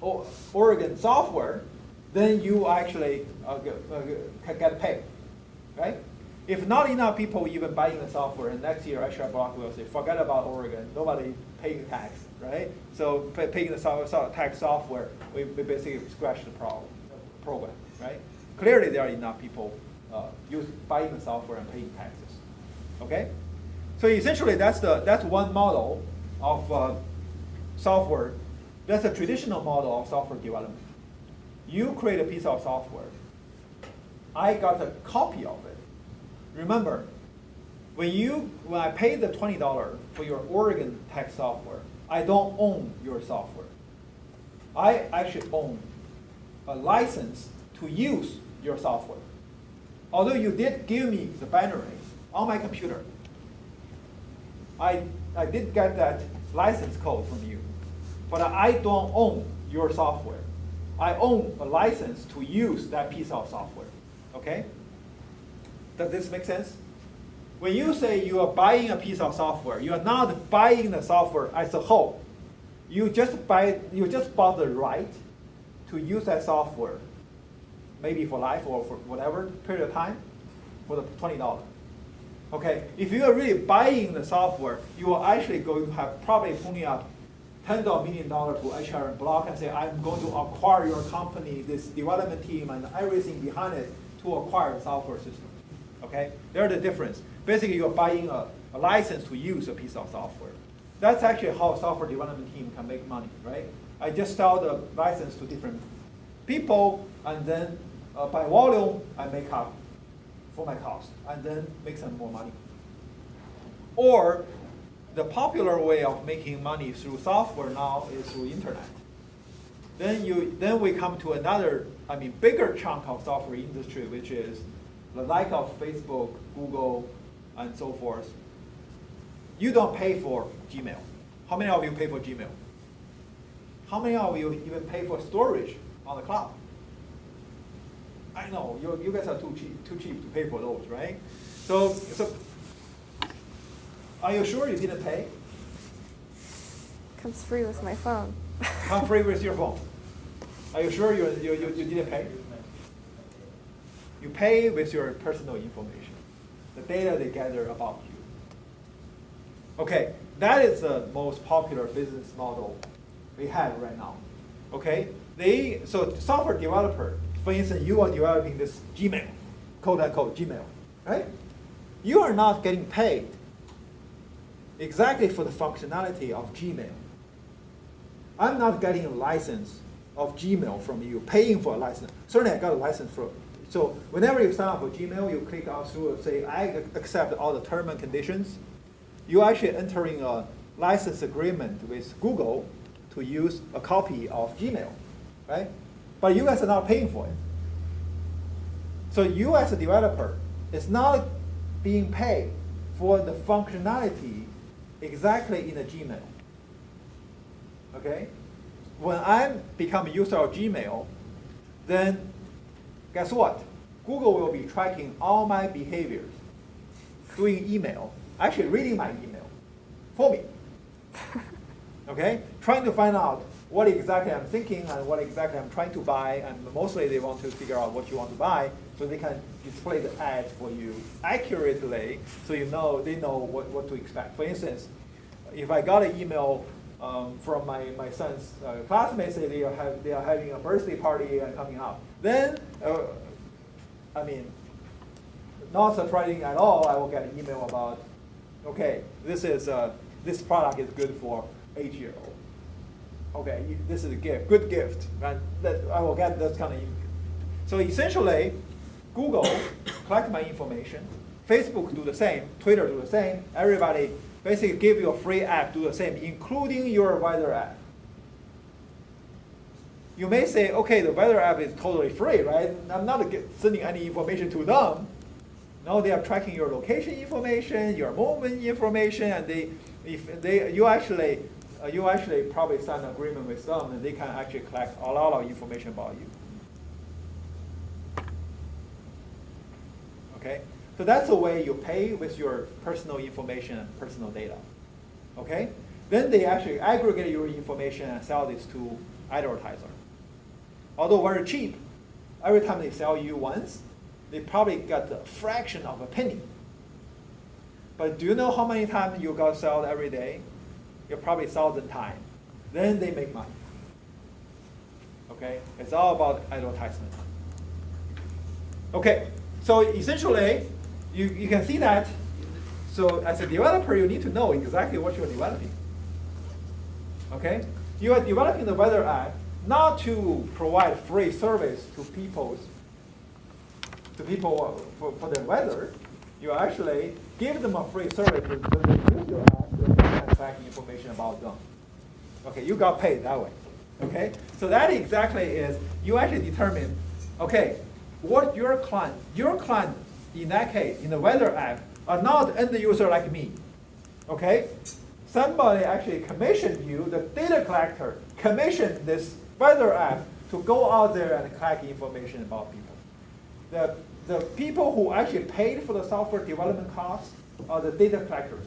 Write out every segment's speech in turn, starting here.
Oregon software, then you actually can get paid, right? If not enough people even buying the software, and next year HR Block will say, forget about Oregon, nobody paying tax, right? So paying the tax software, we basically scratch the program, right? Clearly there are enough people buying the software and paying taxes, okay? So essentially that's one model of software. That's a traditional model of software development. You create a piece of software. I got a copy of it. Remember, when I paid the $20 for your Oregon tax software, I don't own your software. I actually own a license to use your software. Although you did give me the binary on my computer, I did get that license code from you, but I don't own your software. I own a license to use that piece of software, okay? Does this make sense? When you say you are buying a piece of software, you are not buying the software as a whole. You just bought the right to use that software, maybe for life or for whatever period of time, for the $20. Okay, if you are really buying the software, you are actually going to have probably pulling up tens of millions of dollars to HR Block and say, I'm going to acquire your company, this development team, and everything behind it to acquire the software system. Okay, there's the difference. Basically, you're buying a license to use a piece of software. That's actually how a software development team can make money, right? I just sell the license to different people, and then by volume, I make up for my cost, and then make some more money. Or the popular way of making money through software now is through internet. Then we come to another, bigger chunk of software industry, which is the like of Facebook, Google, and so forth. You don't pay for Gmail. How many of you pay for Gmail? How many of you even pay for storage on the cloud? I know, you guys are too cheap to pay for those, right? So are you sure you didn't pay? Comes free with my phone. Come free with your phone. Are you sure you didn't pay? You pay with your personal information, the data they gather about you. Okay, that is the most popular business model we have right now. Okay, so software developer, for instance, you are developing this Gmail, quote unquote Gmail, right? You are not getting paid exactly for the functionality of Gmail. I'm not getting a license of Gmail from you, paying for a license. Certainly I got a license for. So whenever you sign up for Gmail, you click out through, say, I accept all the terms and conditions. You're actually entering a license agreement with Google to use a copy of Gmail, right? But you guys are not paying for it. So you as a developer is not being paid for the functionality exactly in the Gmail, okay? When I become a user of Gmail, then guess what? Google will be tracking all my behaviors, doing email, actually reading my email for me. Okay? Trying to find out what exactly I'm thinking and what exactly I'm trying to buy, and mostly they want to figure out what you want to buy so they can display the ad for you accurately so they know what to expect. For instance, if I got an email from my son's classmates say they are having a birthday party and coming up, then not surprising at all, I will get an email about, okay, this product is good for 8-year-old. Okay, this is a gift, good gift, and I will get that kind of email. So essentially, Google collect my information, Facebook do the same, Twitter do the same, everybody basically give you a free app, do the same, including your weather app. You may say, okay, the weather app is totally free, right? I'm not sending any information to them. No, they are tracking your location information, your movement information, and you actually probably sign an agreement with them, and they can actually collect a lot of information about you. Okay, so that's the way you pay with your personal information and personal data. Okay, Then they actually aggregate your information and sell this to advertiser. Although very cheap, every time they sell you once, they probably got a fraction of a penny. But do you know how many times you got sold every day? You're probably 1,000 times. Then they make money. Okay, it's all about advertisement. Okay, so essentially, you can see that. So as a developer, you need to know exactly what you're developing. Okay, you are developing the weather app not to provide free service to people for their weather. You actually give them a free service when they use your app, they can track information about them. Okay, you got paid that way. Okay, so that exactly is, you actually determine, okay, what your client in that case, in the weather app, are not end user like me. Okay, somebody actually commissioned you, the data collector, commissioned this weather app to go out there and collect information about people. The people who actually paid for the software development costs are the data collectors.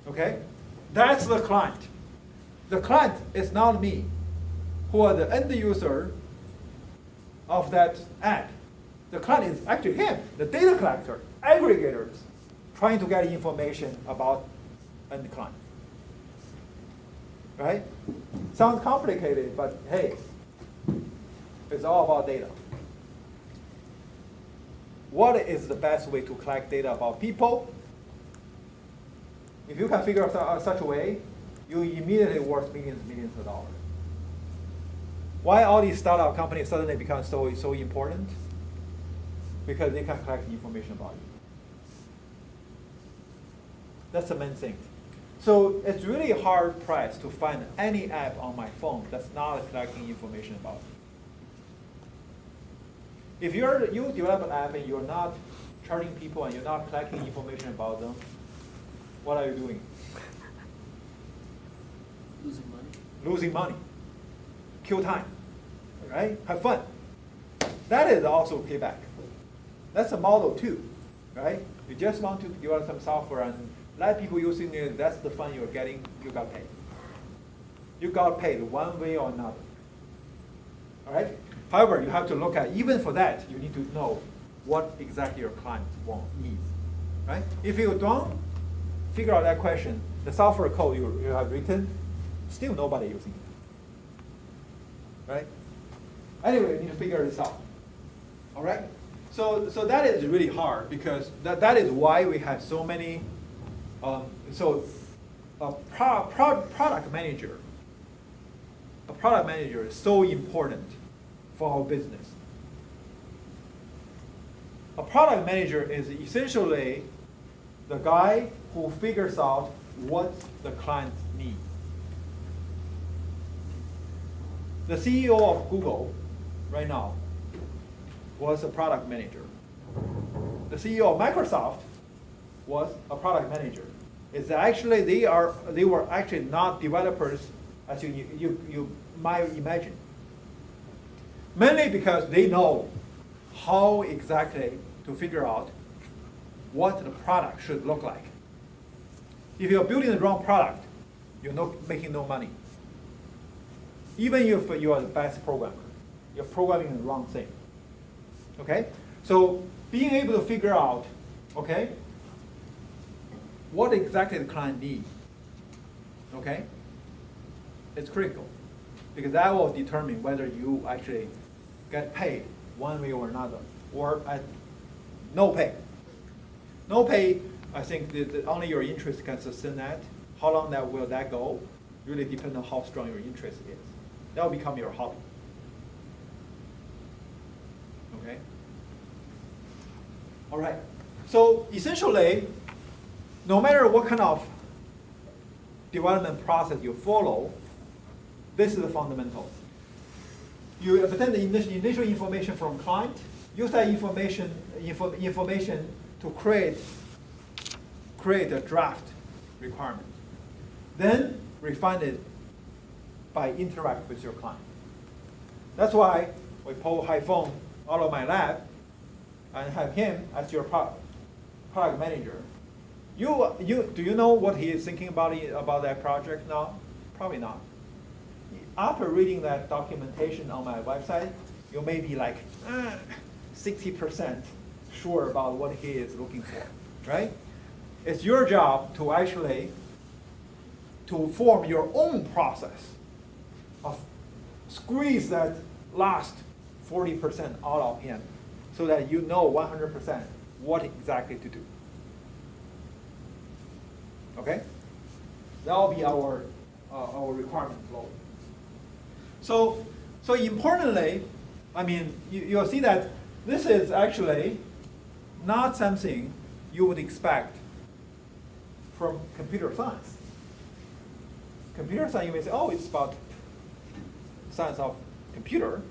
Okay, that's the client. The client is not me, who are the end user of that app. The client is actually him, the data collector, aggregators, trying to get information about end client. Right? Sounds complicated, but hey, it's all about data. What is the best way to collect data about people? If you can figure out such a way, you immediately worth millions of dollars. Why all these startup companies suddenly become so important? Because they can collect information about you. That's the main thing. So it's really hard pressed to find any app on my phone that's not collecting information about me. If you develop an app and you're not charging people and you're not collecting information about them, what are you doing? Losing money. Losing money. Kill time. Right? Have fun. That is also payback. That's a model too. Right? You just want to develop some software and let people using it, that's the fun you're getting, you got paid. You got paid one way or another. All right? However, you have to look at, even for that, you need to know what exactly your client needs. Right? If you don't figure out that question, the software code you have written, still nobody using it. Right? Anyway, you need to figure this out. All right? So that is really hard because that is why we have so many. Product manager. A product manager is so important for our business. A product manager is essentially the guy who figures out what the client needs. The CEO of Google right now was a product manager. The CEO of Microsoft was a product manager. It's actually they were actually not developers as you might imagine. Mainly because they know how exactly to figure out what the product should look like. If you're building the wrong product, you're not making no money. Even if you are the best programmer, you're programming the wrong thing. Okay? So being able to figure out, okay, what exactly the client needs, okay, it's critical. Because that will determine whether you actually get paid one way or another, or at no pay. No pay, I think that only your interest can sustain that. How long will that go? Really depends on how strong your interest is. That will become your hobby. Okay? All right. So essentially, no matter what kind of development process you follow, this is the fundamental. You obtain the initial information from client, use that information to create a draft requirement. Then refine it by interact with your client. That's why we pull Haifeng out of my lab and have him as your product manager Do you know what he is thinking about that project now? Probably not. After reading that documentation on my website, you may be like 60% sure about what he is looking for, right? It's your job to actually to form your own process of squeeze that last 40% out of him so that you know 100% what exactly to do. Okay? That will be our requirement flow. So importantly, I mean, you'll see that this is actually not something you would expect from computer science. Computer science, you may say, oh, it's about science of computer.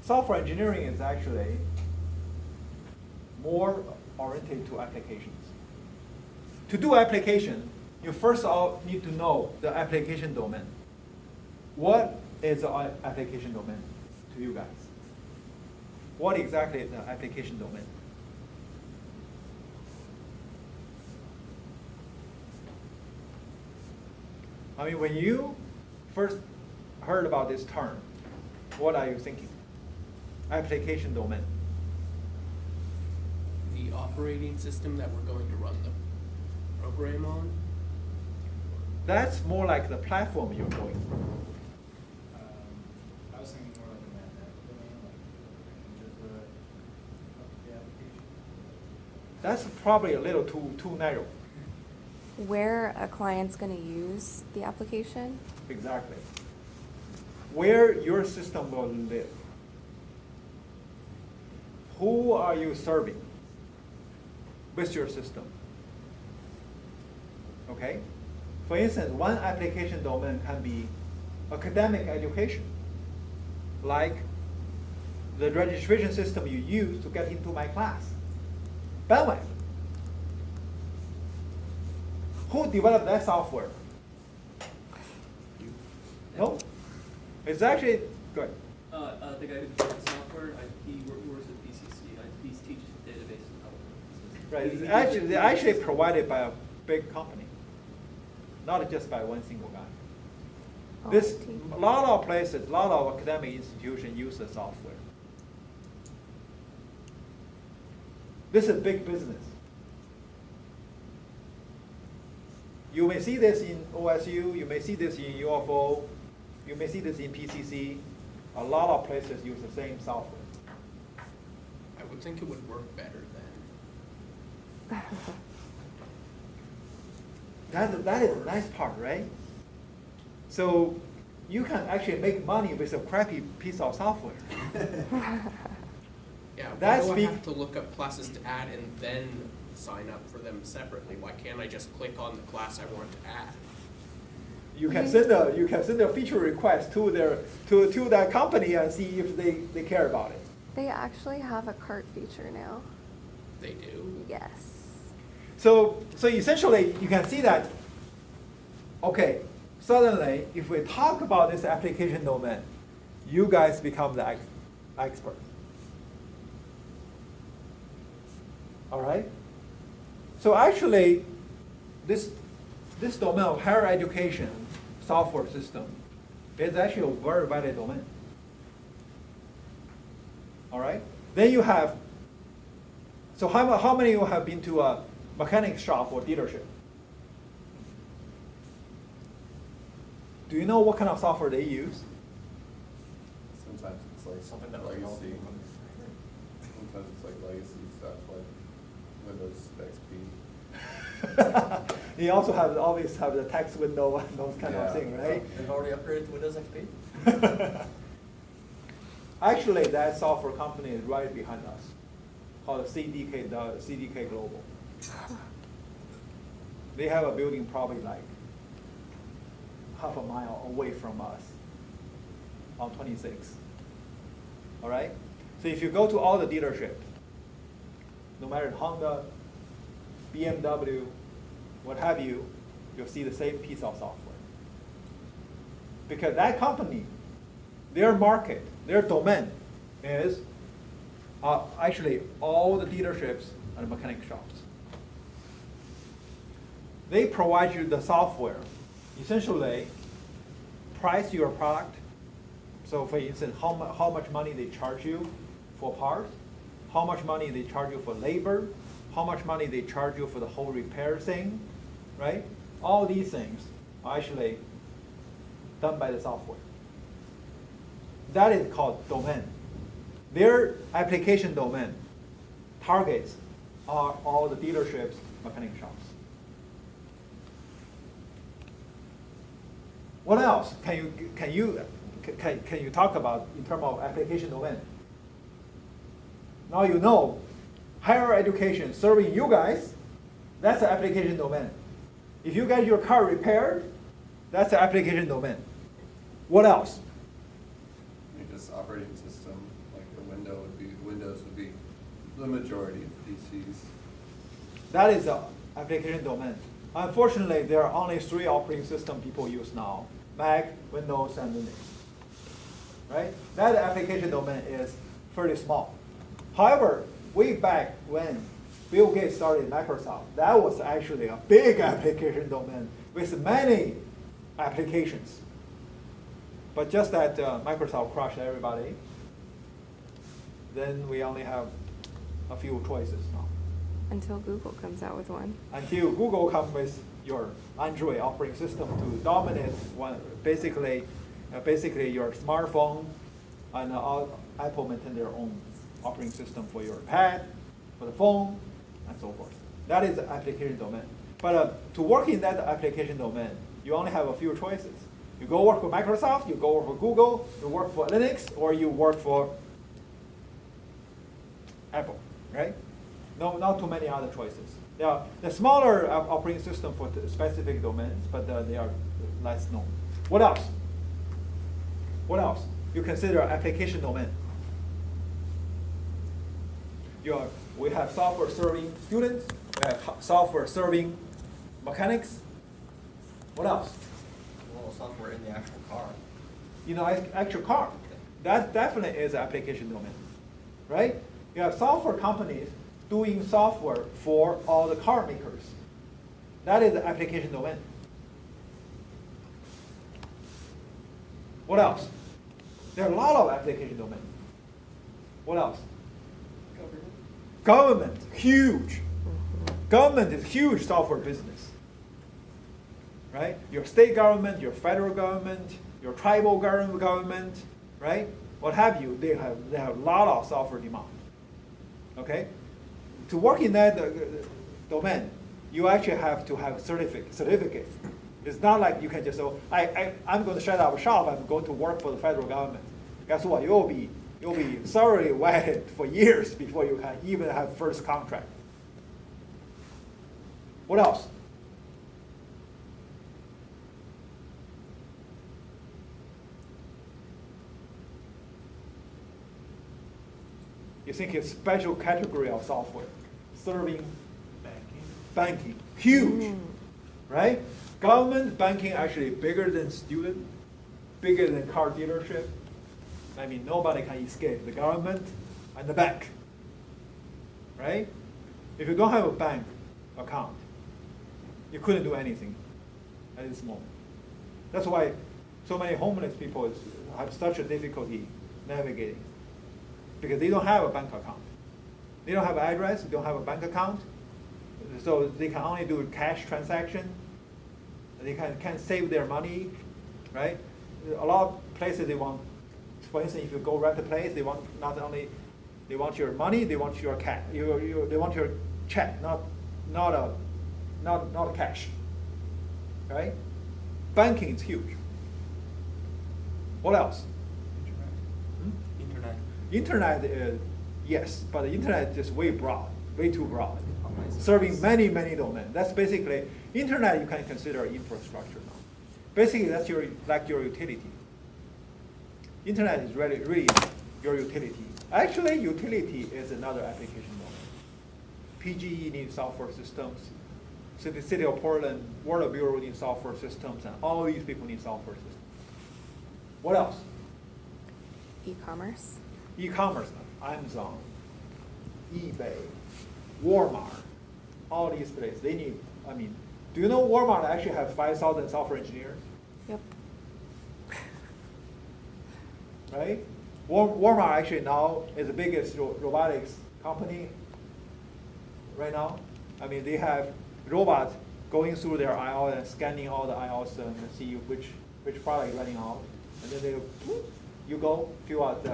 Software engineering is actually more oriented to applications. To do application, you first of all need to know the application domain. What is the application domain to you guys? What exactly is the application domain? I mean, when you first heard about this term, what are you thinking? Application domain. The operating system that we're going to run the program on. That's more like the platform you're going through. I was thinking more like a mathematical domain, like the application. That's probably a little too narrow. Where a client's going to use the application? Exactly. Where your system will live. Who are you serving with your system? Okay? For instance, one application domain can be academic education, like the registration system you use to get into my class. Bandwidth. Who developed that software? No? It's actually, good. The guy who developed the software, he works at PCC. He teaches database development. Right. It's actually, they're actually provided by a big company, not just by one single guy. Oh, This, I see. a lot of places, a lot of academic institutions use the software. This is big business. You may see this in OSU, you may see this in UFO, you may see this in PCC. A lot of places use the same software. I would think it would work better then. That is the nice part, right? So you can actually make money with a crappy piece of software. Yeah, That's why do I big- have to look up classes to add and then sign up for them separately? Why can't I just click on the class I want to add? You can send a feature request to that company and see if they care about it. They actually have a cart feature now. They do. Yes. So essentially, you can see that, okay, suddenly, if we talk about this application domain, you guys become the expert. All right? So actually, this domain of higher education software system is actually a very valid domain. All right? Then you have, so how many of you have been to a mechanic shop or dealership? Do you know what kind of software they use? Sometimes it's like Something that legacy. was helpful. Sometimes it's like legacy stuff, like Windows XP. You also always have the text window and those kind of Yeah. thing, right? They've already upgraded to Windows XP? Actually, that software company is right behind us, called CDK Global. They have a building probably like half a mile away from us on 26. All right? So if you go to all the dealerships, no matter Honda, BMW, what have you, you'll see the same piece of software. Because that company, their market, their domain is actually all the dealerships and mechanic shops. They provide you the software. Essentially, price your product. So for instance, how much money they charge you for parts, how much money they charge you for labor, how much money they charge you for the whole repair thing, right? All these things are actually done by the software. That is called domain. Their application domain targets are all the dealerships, mechanic shops. What else can you talk about in terms of application domain? Now you know higher education serving you guys, that's the application domain. If you get your car repaired, that's the application domain. What else? Just operating system, like Windows would be the majority of PCs. That is the application domain. Unfortunately, there are only 3 operating systems people use now: Mac, Windows, and Linux. Right? That application domain is fairly small. However, way back when Bill Gates started Microsoft, that was actually a big application domain with many applications. But just that Microsoft crushed everybody, then we only have a few choices now. Until Google comes out with one. Until Google comes with your Android operating system to dominate basically your smartphone, and Apple maintain their own operating system for your pad, for the phone, and so forth. That is the application domain. But to work in that application domain, you only have a few choices. You go work for Microsoft, you go work for Google, you work for Linux, or you work for Apple, right? No, not too many other choices. There are the smaller operating system for the specific domains, but they are less known. What else? What else? You consider application domain. We have software serving students, we have software serving mechanics. What else? Well, software in the actual car. Actual car. That definitely is an application domain, right? You have software companies doing software for all the car makers. That is the application domain. What else? There are a lot of application domains. What else? Government, huge. Government is huge software business. Right? Your state government, your federal government, your tribal government, right? What have you? They have a lot of software demand. Okay? To work in that domain, you actually have to have certificate. It's not like you can just say, I'm going to shut up shop, I'm going to work for the federal government. Guess what? You'll be thoroughly vetted for years before you can even have first contract. What else? You think it's special category of software, serving banking, huge, right? Government banking actually bigger than student, bigger than car dealership. I mean, nobody can escape the government and the bank, right? If you don't have a bank account, you couldn't do anything at this moment. That's why so many homeless people have such a difficulty navigating, because they don't have a bank account. They don't have an address, they don't have a bank account, so they can only do a cash transaction. They can't save their money, right? A lot of places they want, for instance, if you go rent a place, they want not only they want your money, they want your cash. They want your check, not a cash, right? Banking is huge. What else? Internet is, yes, but the internet is just way broad, way too broad, serving many domains. That's basically, internet you can consider infrastructure now. Basically, that's your utility. Internet is really your utility. Actually, utility is another application domain. PGE needs software systems. City of Portland, Water Bureau needs software systems, and all these people need software systems. What else? E-commerce. E-commerce, Amazon, eBay, Walmart, all these places, they need, Do you know Walmart actually have 5,000 software engineers? Yep. Right? Walmart actually now is the biggest robotics company right now. I mean, they have robots going through their aisle and scanning all the aisles and see which product is running out. And then you go fill out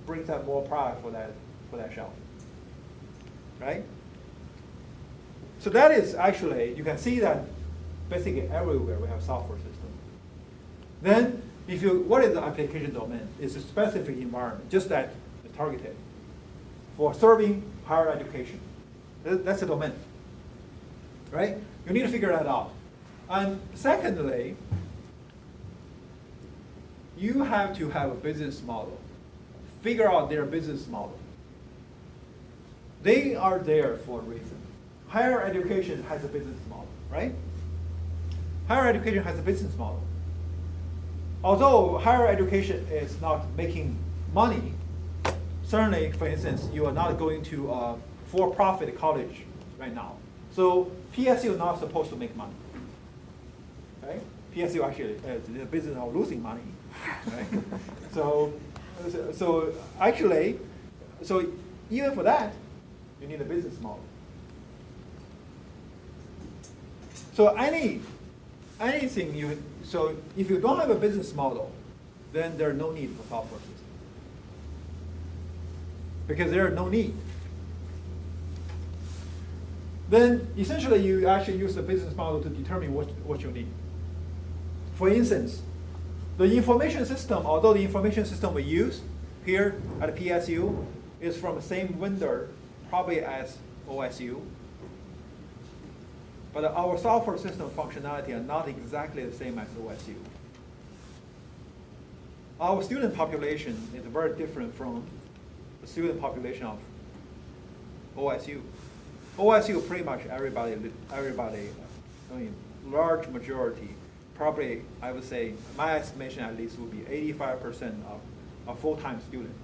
brings up more product for that shelf. Right? So that is actually, you can see that basically everywhere we have software system. Then, what is the application domain? It's a specific environment, just that it's targeted for serving higher education. That's the domain, right? You need to figure that out. And secondly, you have to have a business model. Figure out their business model. They are there for a reason. Higher education has a business model, right? Higher education has a business model. Although higher education is not making money, certainly, for instance, you are not going to a for-profit college right now. So PSU is not supposed to make money, right? PSU actually is in the business of losing money, right? So actually, even for that, you need a business model. So so if you don't have a business model, then there's no need for software system. Because there are no need. Then essentially you actually use the business model to determine what you need. For instance, the information system, although the information system we use here at PSU is from the same vendor, probably as OSU, but our software system functionality are not exactly the same as OSU. Our student population is very different from the student population of OSU. OSU, pretty much everybody, I mean, large majority, probably, I would say, my estimation at least would be 85% of full-time students.